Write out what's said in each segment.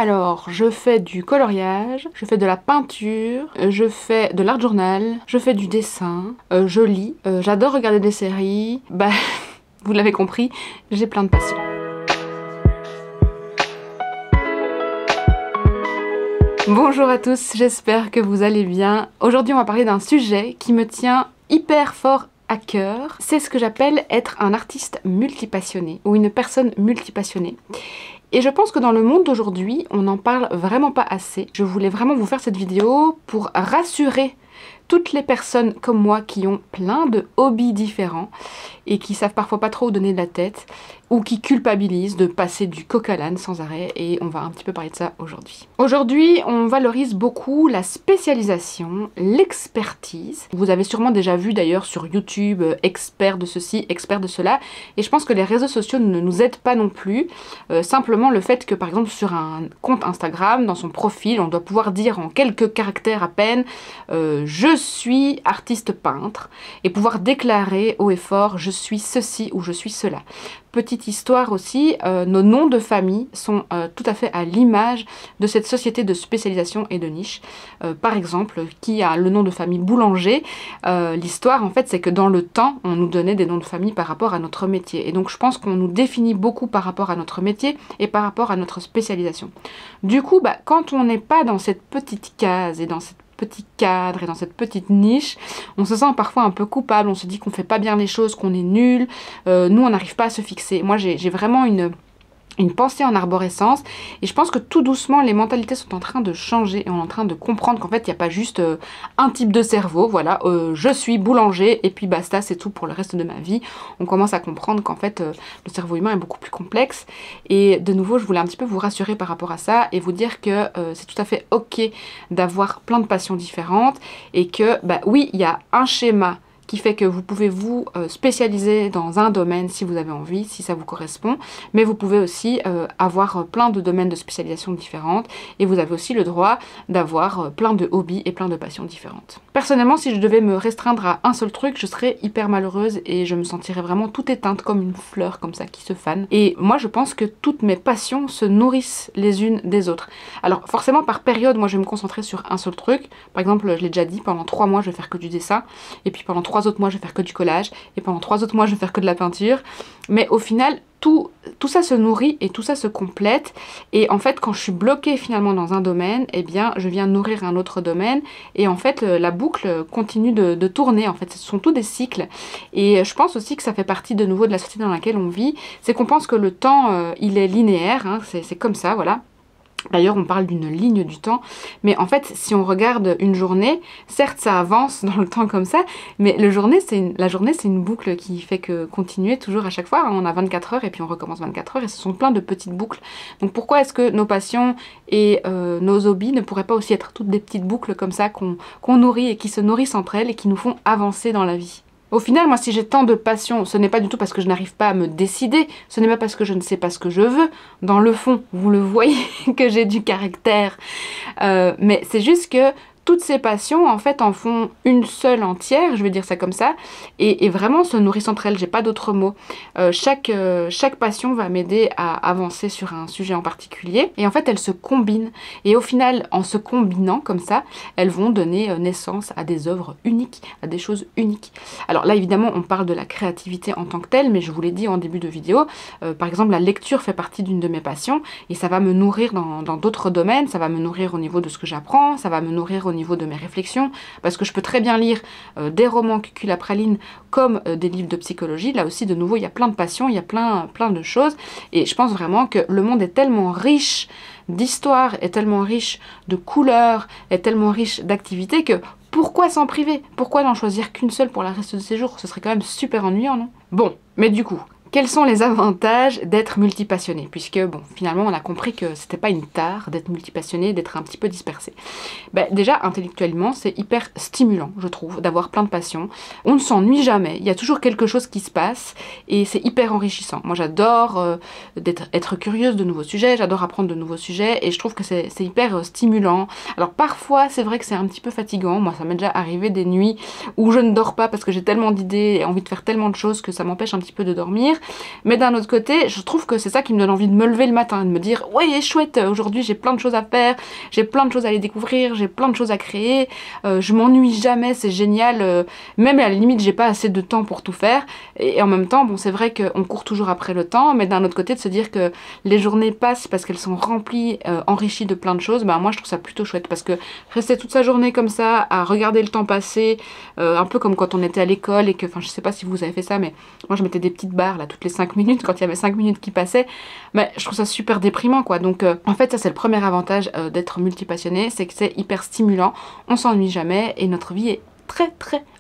Alors, je fais du coloriage, je fais de la peinture, je fais de l'art journal, je fais du dessin, je lis, j'adore regarder des séries. Bah, vous l'avez compris, j'ai plein de passions. Bonjour à tous, j'espère que vous allez bien. Aujourd'hui, on va parler d'un sujet qui me tient hyper fort à cœur. C'est ce que j'appelle être un artiste multipassionné ou une personne multipassionnée. Et je pense que dans le monde d'aujourd'hui, on n'en parle vraiment pas assez. Je voulais vraiment vous faire cette vidéo pour rassurer toutes les personnes comme moi qui ont plein de hobbies différents et qui savent parfois pas trop où donner de la tête ou qui culpabilisent de passer du coq à l'âne sans arrêt, et on va un petit peu parler de ça aujourd'hui. Aujourd'hui, on valorise beaucoup la spécialisation, l'expertise. Vous avez sûrement déjà vu d'ailleurs sur YouTube, expert de ceci, expert de cela, et je pense que les réseaux sociaux ne nous aident pas non plus. Simplement le fait que par exemple sur un compte Instagram, dans son profil, on doit pouvoir dire en quelques caractères à peine je suis artiste peintre, et pouvoir déclarer haut et fort je suis ceci ou je suis cela. Petite histoire aussi, nos noms de famille sont tout à fait à l'image de cette société de spécialisation et de niche. Par exemple, qui a le nom de famille Boulanger, l'histoire en fait c'est que dans le temps, on nous donnait des noms de famille par rapport à notre métier. Et donc je pense qu'on nous définit beaucoup par rapport à notre métier et par rapport à notre spécialisation. Du coup, quand on n'est pas dans cette petite case et dans cette petit cadre et dans cette petite niche, on se sent parfois un peu coupable, on se dit qu'on fait pas bien les choses, qu'on est nul, nous on n'arrive pas à se fixer. Moi j'ai vraiment une pensée en arborescence, et je pense que tout doucement les mentalités sont en train de changer et on est en train de comprendre qu'en fait il n'y a pas juste un type de cerveau, voilà, je suis boulanger et puis basta, c'est tout pour le reste de ma vie. On commence à comprendre qu'en fait le cerveau humain est beaucoup plus complexe, et de nouveau je voulais un petit peu vous rassurer par rapport à ça et vous dire que c'est tout à fait ok d'avoir plein de passions différentes, et que oui, il y a un schéma qui fait que vous pouvez vous spécialiser dans un domaine si vous avez envie, si ça vous correspond, mais vous pouvez aussi avoir plein de domaines de spécialisation différentes, et vous avez aussi le droit d'avoir plein de hobbies et plein de passions différentes. Personnellement, si je devais me restreindre à un seul truc, je serais hyper malheureuse et je me sentirais vraiment toute éteinte comme une fleur comme ça qui se fane. Et moi je pense que toutes mes passions se nourrissent les unes des autres. Alors forcément par période, moi je vais me concentrer sur un seul truc. Par exemple, je l'ai déjà dit, pendant 3 mois je vais faire que du dessin, et puis pendant 3 autres mois je vais faire que du collage, et pendant 3 autres mois je vais faire que de la peinture. Mais au final tout ça se nourrit et tout ça se complète, et en fait quand je suis bloquée finalement dans un domaine, eh bien je viens nourrir un autre domaine, et en fait la boucle continue de tourner. En fait ce sont tous des cycles, et je pense aussi que ça fait partie de nouveau de la société dans laquelle on vit. C'est qu'on pense que le temps il est linéaire, hein, c'est comme ça, voilà. D'ailleurs, on parle d'une ligne du temps, mais en fait, si on regarde une journée, certes, ça avance dans le temps comme ça, mais la journée, c'est une boucle qui fait que continuer toujours à chaque fois. On a 24 heures et puis on recommence 24 heures, et ce sont plein de petites boucles. Donc pourquoi est-ce que nos passions et nos hobbies ne pourraient pas aussi être toutes des petites boucles comme ça qu'on nourrit et qui se nourrissent entre elles et qui nous font avancer dans la vie? Au final, moi, si j'ai tant de passion, ce n'est pas du tout parce que je n'arrive pas à me décider, ce n'est pas parce que je ne sais pas ce que je veux. Dans le fond, vous le voyez que j'ai du caractère. Mais c'est juste que toutes ces passions, en fait, en font une seule entière, je vais dire ça comme ça, et vraiment se nourrissent entre elles, j'ai pas d'autre mot. Chaque passion va m'aider à avancer sur un sujet en particulier, et en fait, elles se combinent. Et au final, en se combinant comme ça, elles vont donner naissance à des œuvres uniques, à des choses uniques. Alors là, évidemment, on parle de la créativité en tant que telle, mais je vous l'ai dit en début de vidéo, par exemple, la lecture fait partie d'une de mes passions, et ça va me nourrir dans d'autres domaines, ça va me nourrir au niveau de ce que j'apprends, ça va me nourrir au niveau de mes réflexions, parce que je peux très bien lire des romans cuculapraline comme des livres de psychologie. Là aussi, de nouveau, il y a plein de passions, il y a plein de choses, et je pense vraiment que le monde est tellement riche d'histoire, est tellement riche de couleurs, est tellement riche d'activités que pourquoi s'en priver? Pourquoi n'en choisir qu'une seule pour le reste de ses jours? Ce serait quand même super ennuyant, non? Bon, mais du coup, quels sont les avantages d'être multipassionné? Puisque, bon, finalement, on a compris que c'était pas une tare d'être multipassionné, d'être un petit peu dispersé. Déjà, intellectuellement, c'est hyper stimulant, je trouve, d'avoir plein de passions. On ne s'ennuie jamais, il y a toujours quelque chose qui se passe, et c'est hyper enrichissant. Moi, j'adore être curieuse de nouveaux sujets, j'adore apprendre de nouveaux sujets, et je trouve que c'est hyper stimulant. Alors, parfois, c'est vrai que c'est un petit peu fatigant. Moi, ça m'est déjà arrivé des nuits où je ne dors pas parce que j'ai tellement d'idées et envie de faire tellement de choses que ça m'empêche un petit peu de dormir. mais d'un autre côté, je trouve que c'est ça qui me donne envie de me lever le matin, de me dire ouais chouette, aujourd'hui j'ai plein de choses à faire, j'ai plein de choses à aller découvrir, j'ai plein de choses à créer, je m'ennuie jamais, c'est génial, même à la limite j'ai pas assez de temps pour tout faire, et en même temps bon c'est vrai qu'on court toujours après le temps, mais d'un autre côté de se dire que les journées passent parce qu'elles sont remplies, enrichies de plein de choses, bah moi je trouve ça plutôt chouette, parce que rester toute sa journée comme ça à regarder le temps passer, un peu comme quand on était à l'école et que, enfin je sais pas si vous avez fait ça, mais moi je mettais des petites barres là toutes les 5 minutes quand il y avait 5 minutes qui passaient, mais je trouve ça super déprimant quoi. Donc en fait ça c'est le premier avantage d'être multipassionné, c'est que c'est hyper stimulant, on s'ennuie jamais et notre vie est très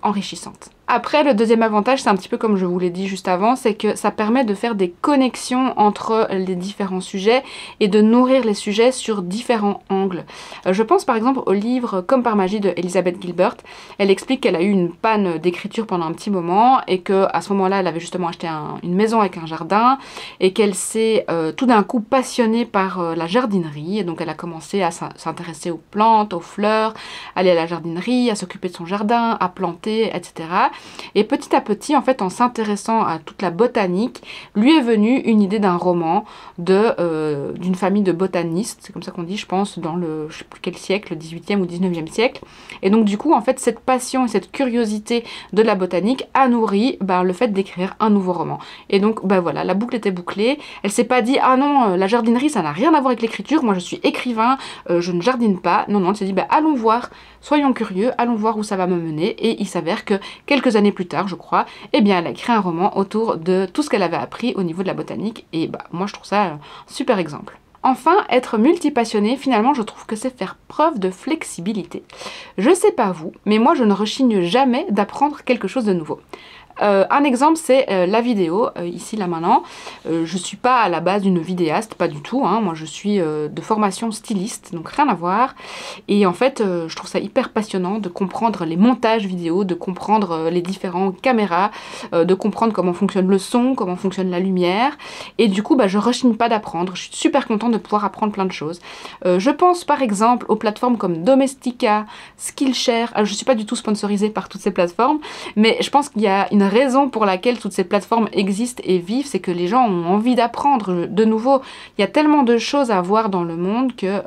enrichissante. Après, le deuxième avantage, c'est un petit peu comme je vous l'ai dit juste avant, c'est que ça permet de faire des connexions entre les différents sujets et de nourrir les sujets sur différents angles. Je pense par exemple au livre Comme par magie de Elizabeth Gilbert. Elle explique qu'elle a eu une panne d'écriture pendant un petit moment et que à ce moment-là, elle avait justement acheté une maison avec un jardin et qu'elle s'est tout d'un coup passionnée par la jardinerie. Et donc elle a commencé à s'intéresser aux plantes, aux fleurs, aller à la jardinerie, à s'occuper de son jardin, à planter, etc. Et petit à petit, en fait, en s'intéressant à toute la botanique, lui est venue une idée d'un roman d'une famille de botanistes, c'est comme ça qu'on dit, je pense, dans le, je sais plus quel siècle, le 18e ou 19e siècle. Et donc, du coup, en fait, cette passion et cette curiosité de la botanique a nourri le fait d'écrire un nouveau roman. Et donc, voilà, la boucle était bouclée. Elle s'est pas dit, ah non, la jardinerie, ça n'a rien à voir avec l'écriture, moi je suis écrivain, je ne jardine pas. Non, non, elle s'est dit, allons voir, soyons curieux, allons voir où ça va me mener. Et il s'avère que quelques années plus tard, je crois, eh bien, elle a écrit un roman autour de tout ce qu'elle avait appris au niveau de la botanique. Et moi, je trouve ça un super exemple. Enfin, être multipassionné, finalement, je trouve que c'est faire preuve de flexibilité. Je sais pas vous, mais moi, je ne rechigne jamais d'apprendre quelque chose de nouveau. Un exemple, c'est la vidéo, ici, là, maintenant. Je suis pas à la base une vidéaste, pas du tout, hein. Moi, je suis de formation styliste, donc rien à voir. Et en fait, je trouve ça hyper passionnant de comprendre les montages vidéo, de comprendre les différentes caméras, de comprendre comment fonctionne le son, comment fonctionne la lumière. Et du coup, je rechigne pas d'apprendre. Je suis super contente de pouvoir apprendre plein de choses. Je pense, par exemple, aux plateformes comme Domestika, Skillshare. Alors, je suis pas du tout sponsorisée par toutes ces plateformes, mais je pense qu'il y a une raison pour laquelle toutes ces plateformes existent et vivent, c'est que les gens ont envie d'apprendre. De nouveau, il y a tellement de choses à voir dans le monde que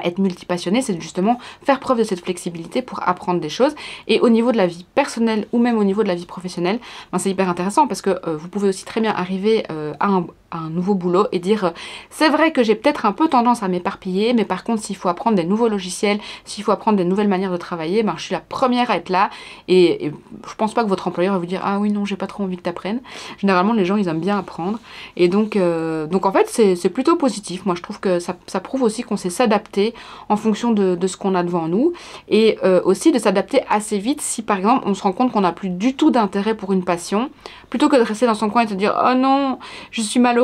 être multipassionné, c'est justement faire preuve de cette flexibilité pour apprendre des choses. Et au niveau de la vie personnelle ou même au niveau de la vie professionnelle, c'est hyper intéressant parce que vous pouvez aussi très bien arriver à un nouveau boulot et dire c'est vrai que j'ai peut-être un peu tendance à m'éparpiller, mais par contre s'il faut apprendre des nouveaux logiciels, s'il faut apprendre des nouvelles manières de travailler, je suis la première à être là et je pense pas que votre employeur va vous dire ah oui non j'ai pas trop envie que t'apprennes. Généralement les gens ils aiment bien apprendre et donc en fait c'est plutôt positif. Moi je trouve que ça prouve aussi qu'on sait s'adapter en fonction de ce qu'on a devant nous et aussi de s'adapter assez vite si par exemple on se rend compte qu'on n'a plus du tout d'intérêt pour une passion, plutôt que de rester dans son coin et de se dire oh non je suis malheureux,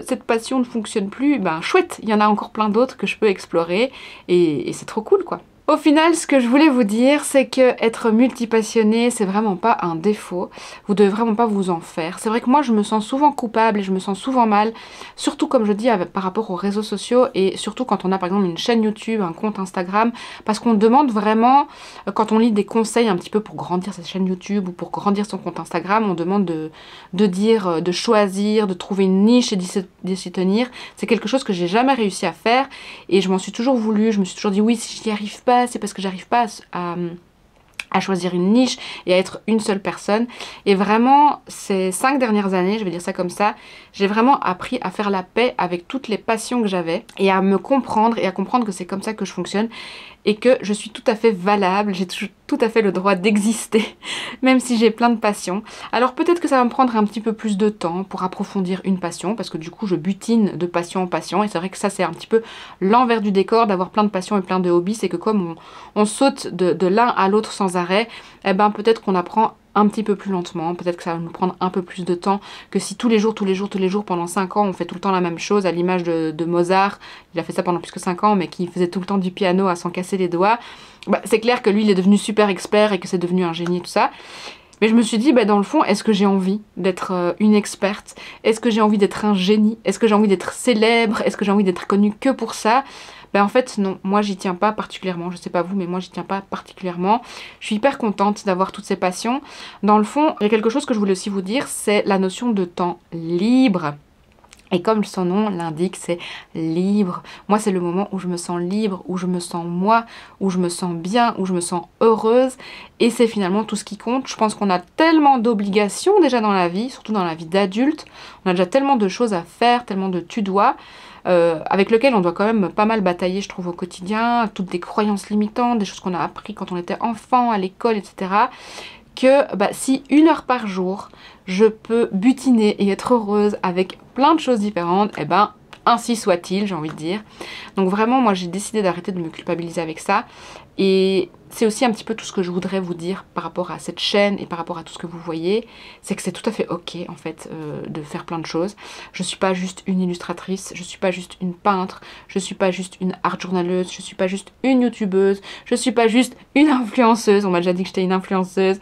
cette passion ne fonctionne plus, chouette, il y en a encore plein d'autres que je peux explorer et c'est trop cool quoi. Au final, ce que je voulais vous dire, c'est que être multipassionné, c'est vraiment pas un défaut. Vous devez vraiment pas vous en faire. C'est vrai que moi, je me sens souvent coupable et je me sens souvent mal, surtout comme je dis par rapport aux réseaux sociaux et surtout quand on a par exemple une chaîne YouTube, un compte Instagram, parce qu'on demande vraiment, quand on lit des conseils un petit peu pour grandir sa chaîne YouTube ou pour grandir son compte Instagram, on demande de dire, de choisir, de trouver une niche et d'y tenir. C'est quelque chose que j'ai jamais réussi à faire et je m'en suis toujours voulu. Je me suis toujours dit oui, si j'y arrive pas, c'est parce que j'arrive pas à choisir une niche et à être une seule personne. Et vraiment, ces 5 dernières années, je vais dire ça comme ça, j'ai vraiment appris à faire la paix avec toutes les passions que j'avais et à me comprendre et à comprendre que c'est comme ça que je fonctionne et que je suis tout à fait valable, j'ai tout à fait le droit d'exister, même si j'ai plein de passions. Alors peut-être que ça va me prendre un petit peu plus de temps pour approfondir une passion, parce que du coup je butine de passion en passion, et c'est vrai que ça c'est un petit peu l'envers du décor d'avoir plein de passions et plein de hobbies, c'est que comme on saute de l'un à l'autre sans arrêt, peut-être qu'on apprend un petit peu plus lentement, peut-être que ça va nous prendre un peu plus de temps que si tous les jours pendant 5 ans on fait tout le temps la même chose, à l'image de Mozart. Il a fait ça pendant plus que 5 ans mais qui faisait tout le temps du piano à s'en casser les doigts. C'est clair que lui il est devenu super expert et que c'est devenu un génie et tout ça. Mais je me suis dit, dans le fond, est-ce que j'ai envie d'être une experte? Est-ce que j'ai envie d'être un génie? Est-ce que j'ai envie d'être célèbre? Est-ce que j'ai envie d'être connue que pour ça? Ben en fait non, moi j'y tiens pas particulièrement, je sais pas vous mais moi j'y tiens pas particulièrement. Je suis hyper contente d'avoir toutes ces passions. Dans le fond, il y a quelque chose que je voulais aussi vous dire, c'est la notion de temps libre. Et comme son nom l'indique, c'est libre. Moi, c'est le moment où je me sens libre, où je me sens moi, où je me sens bien, où je me sens heureuse. Et c'est finalement tout ce qui compte. Je pense qu'on a tellement d'obligations déjà dans la vie, surtout dans la vie d'adulte. On a déjà tellement de choses à faire, tellement de tu-dois, avec lesquelles on doit quand même pas mal batailler, je trouve, au quotidien. Toutes des croyances limitantes, des choses qu'on a appris quand on était enfant, à l'école, etc. Que bah, si 1 heure par jour, je peux butiner et être heureuse avec plein de choses différentes, et ben ainsi soit-il, j'ai envie de dire. Donc vraiment, moi j'ai décidé d'arrêter de me culpabiliser avec ça. Et c'est aussi un petit peu tout ce que je voudrais vous dire par rapport à cette chaîne et par rapport à tout ce que vous voyez. C'est que c'est tout à fait ok en fait de faire plein de choses. Je suis pas juste une illustratrice, je suis pas juste une peintre, je suis pas juste une art journaleuse, je suis pas juste une youtubeuse, je suis pas juste une influenceuse. On m'a déjà dit que j'étais une influenceuse.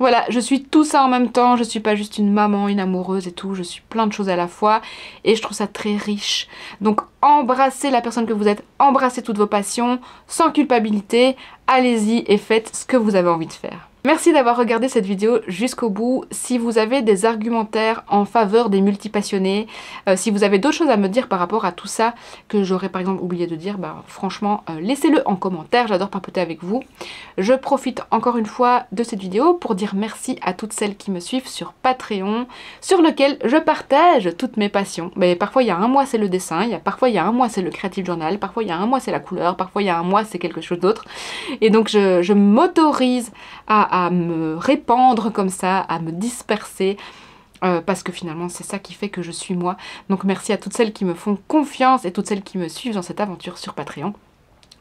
Voilà, je suis tout ça en même temps, je suis pas juste une maman, une amoureuse et tout, je suis plein de choses à la fois et je trouve ça très riche. Donc embrassez la personne que vous êtes, embrassez toutes vos passions, sans culpabilité, allez-y et faites ce que vous avez envie de faire. Merci d'avoir regardé cette vidéo jusqu'au bout. Si vous avez des argumentaires en faveur des multipassionnés, si vous avez d'autres choses à me dire par rapport à tout ça que j'aurais par exemple oublié de dire, bah franchement laissez-le en commentaire, j'adore papoter avec vous. Je profite encore une fois de cette vidéo pour dire merci à toutes celles qui me suivent sur Patreon, sur lequel je partage toutes mes passions. Mais parfois il y a un mois c'est le dessin, parfois il y a un mois c'est le creative journal, parfois il y a un mois c'est la couleur, parfois il y a un mois c'est quelque chose d'autre. Et donc je m'autorise à me répandre comme ça, à me disperser, parce que finalement c'est ça qui fait que je suis moi. Donc merci à toutes celles qui me font confiance et toutes celles qui me suivent dans cette aventure sur Patreon.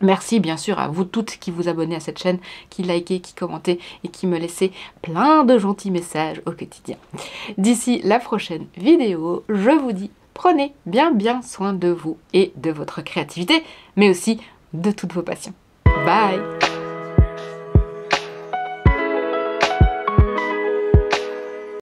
Merci bien sûr à vous toutes qui vous abonnez à cette chaîne, qui likez, qui commentez et qui me laissez plein de gentils messages au quotidien. D'ici la prochaine vidéo, je vous dis prenez bien soin de vous et de votre créativité, mais aussi de toutes vos passions. Bye!